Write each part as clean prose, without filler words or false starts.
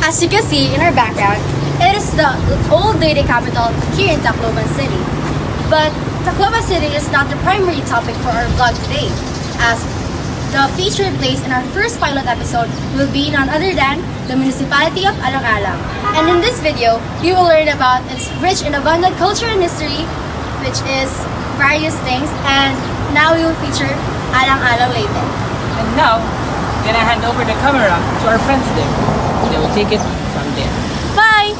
As you can see in our background, it is the old Leyte capital here in Tacloban City. But Tacloban City is not the primary topic for our vlog today, as the featured place in our first pilot episode will be none other than the municipality of Alang-Alang. And in this video, you will learn about its rich and abundant culture and history, which is various things, and now we will feature Alang-Alang Leyte. And now, I'm gonna hand over the camera to our friends there. They will take it from there. Bye!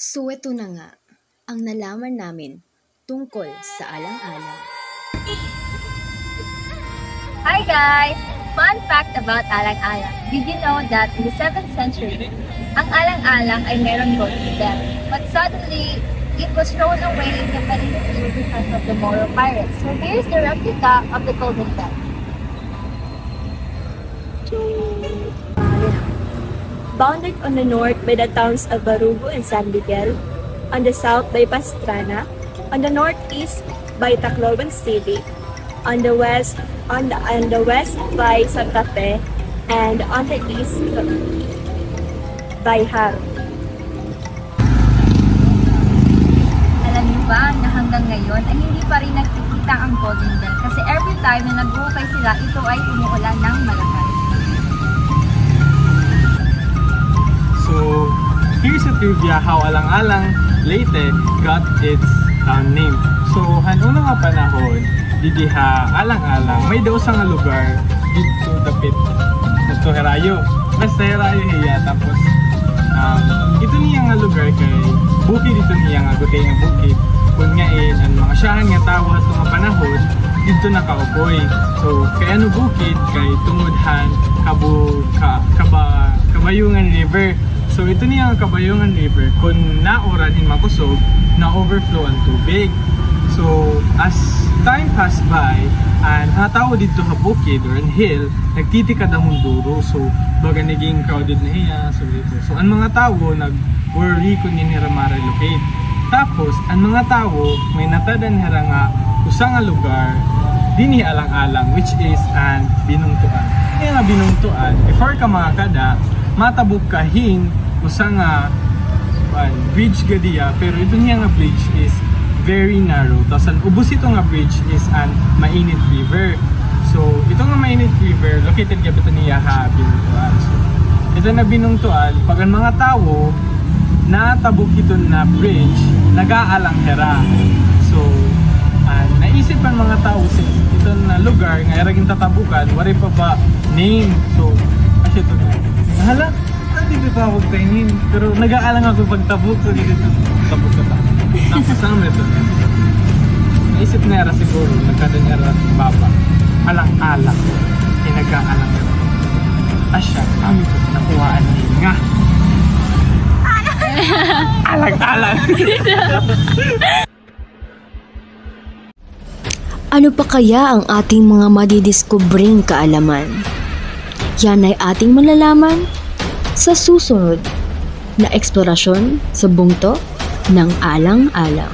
So ito na nga, ang nalaman namin tungkol sa Alang-Alang. Hi guys! Fun fact about Alang-Alang. Did you know that in the 7th century, ang Alang-Alang ay meron golden bell? But suddenly, it was thrown away in the Philippine Sea because of the Moro pirates. So here's the replica of the golden bell. Bounded on the north by the towns of Barugo and San Miguel, on the south by Pastrana, on the northeast by Tacloban City, on the west by Santa Fe, and on the east by Haro. Alam niyo ba na hanggang ngayon ay hindi pa rin nakikita ang golden bell kasi every time na nag-uukay sila, ito ay umuulan ng malakas. So, here's a trivia how Alang-Alang Leyte got its town name. So, hanuna nga panahon, didiha Alang-Alang, may daw sa nga lugar dito dapit sa Herayo. Basta Herayo hiya, tapos ito niya nga lugar kay bukid dito niya nga gutay nga bukid. Kung ngayon, ang mga syahan nga tao at mga panahon, dito nakaupoy. So, kay ano bukid, kay tungudhan, Kabayungan River. So ito niya ang Kabayungan River, kung naoran in makusog, na-overflow ang tubig. So as time passed by, ang tao dito sa bukid or ang hill, nagtitikad ang munduro. So baga naging crowded na hiya. So ang mga tao nag-worry kung nila ma-relocate. Tapos ang mga tao may natadan hera nga usang nga lugar dinhi Alang-Alang, which is ang binungtuan. Kaya nga binungtuan, before ka mga kada, matabog kahin usang nga bridge gadiya, pero ito niya nga bridge is very narrow. Tapos ang ubos ito nga bridge is ang Mainit River. So ito nga Mainit River, located kapit niya ha binungtuan. So, ito na binungtuan, pag ang mga tao natabog ito na bridge, nag-aalang hera. So naisip ang mga tao since ito na lugar nga eraging tatabukan, wari pa ba name. So kasi ito hala, hindi pa ako kainin. Pero nag-aalang ako pagtabok. So dito tabok ka ta. Tapos ang ito naisip na era siguro, nagkadanyara baba, Alang-Alang, ay nag-aalang ito. Asya, kami ito nakuhaan nga Alang-Alang. Ano pa kaya ang ating mga madidiskubring kaalaman? Yan ay ating malalaman sa susunod na eksplorasyon sa bungto ng Alang-Alang.